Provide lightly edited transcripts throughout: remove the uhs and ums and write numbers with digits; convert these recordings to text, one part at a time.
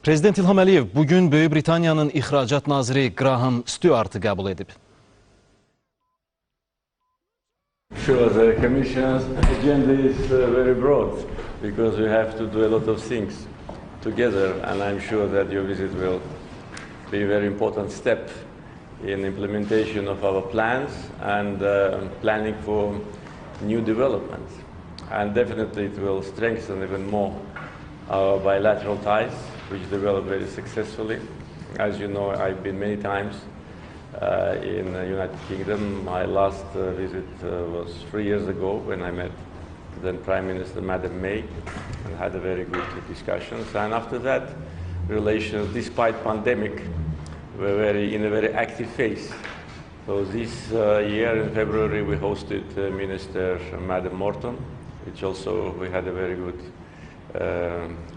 Prezident İlham Əliyev bugün Böyük Britaniyanın ixracat naziri Graham Stewart'ı qəbul edib. Sure, the Commission's agenda is very broad because we have to do a lot of things together, and I'm sure that your visit will be a very important step in implementation of our plans and planning for new developments. And definitely it will strengthen even more our bilateral ties, which developed very successfully. As you know, I've been many times in the United Kingdom. My last visit was 3 years ago when I met then Prime Minister Madam May and had a very good discussions. And after that, relations, despite pandemic, were in a very active phase. So this year in February we hosted Minister Madam Morton, which also we had a very good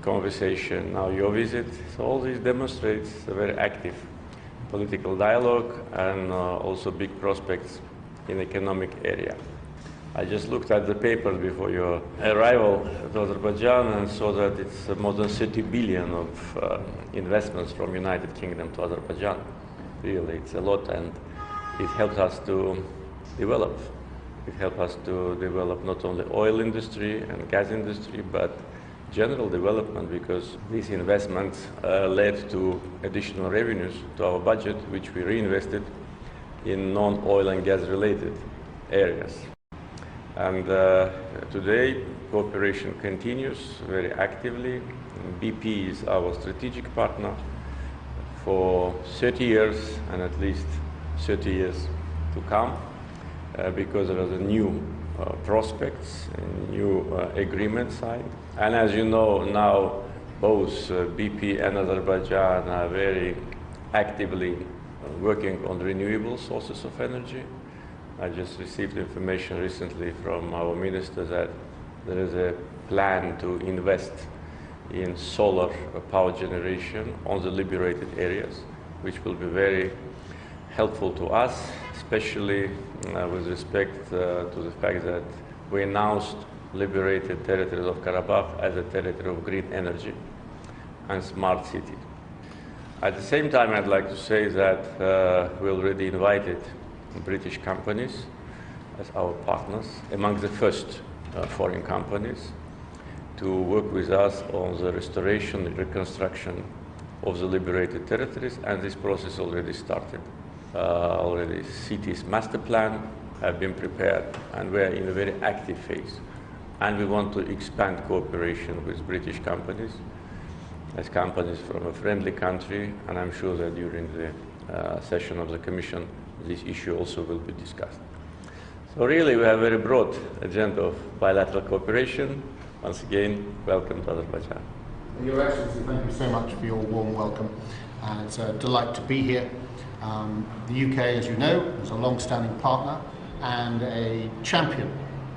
conversation. Now your visit, so all this demonstrates a very active political dialogue and also big prospects in economic area. I just looked at the paper before your arrival to Azerbaijan and saw that it's more than 30 billion of investments from United Kingdom to Azerbaijan. Really, it's a lot, and it helps us to develop. It helps us to develop not only oil industry and gas industry, but general development, because these investments led to additional revenues to our budget, which we reinvested in non-oil and gas related areas. And today cooperation continues very actively. BP is our strategic partner for 30 years and at least 30 years to come because there are the new prospects and new agreements signed. And as you know, now both BP and Azerbaijan are very actively working on renewable sources of energy. I just received information recently from our minister that there is a plan to invest in solar power generation on the liberated areas, which will be very helpful to us, especially with respect to the fact that we announced liberated territories of Karabakh as a territory of green energy and smart city. At the same time, I'd like to say that we already invited British companies as our partners, among the first foreign companies, to work with us on the restoration and reconstruction of the liberated territories, and this process already started. Already cities master plan have been prepared, and we are in a very active phase. And we want to expand cooperation with British companies, as companies from a friendly country, and I'm sure that during the session of the Commission, this issue also will be discussed. So really, we have a very broad agenda of bilateral cooperation. Once again, welcome to Azerbaijan. Your Excellency, thank you so much for your warm welcome. It's a delight to be here. The UK, as you know, is a long-standing partner and a champion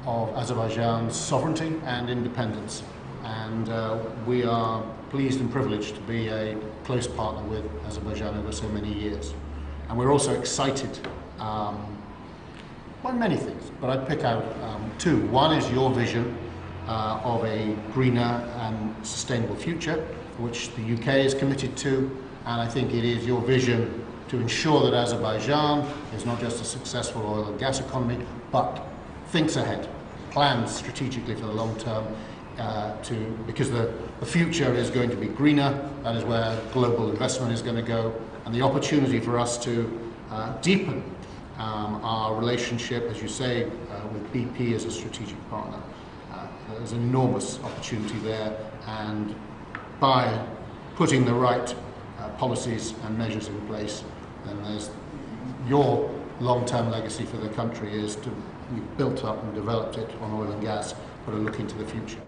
of Azerbaijan's sovereignty and independence. And we are pleased and privileged to be a close partner with Azerbaijan over so many years. And we're also excited by many things, but I'd pick out two. One is your vision of a greener and sustainable future, which the UK is committed to, and I think it is your vision to ensure that Azerbaijan is not just a successful oil and gas economy, but thinks ahead, plans strategically for the long term, because the future is going to be greener. That is where global investment is going to go, and the opportunity for us to deepen our relationship, as you say, with BP as a strategic partner. There's an enormous opportunity there, and by putting the right policies and measures in place, then there's your long-term legacy for the country is to you've built up and developed it on oil and gas, but to look into the future.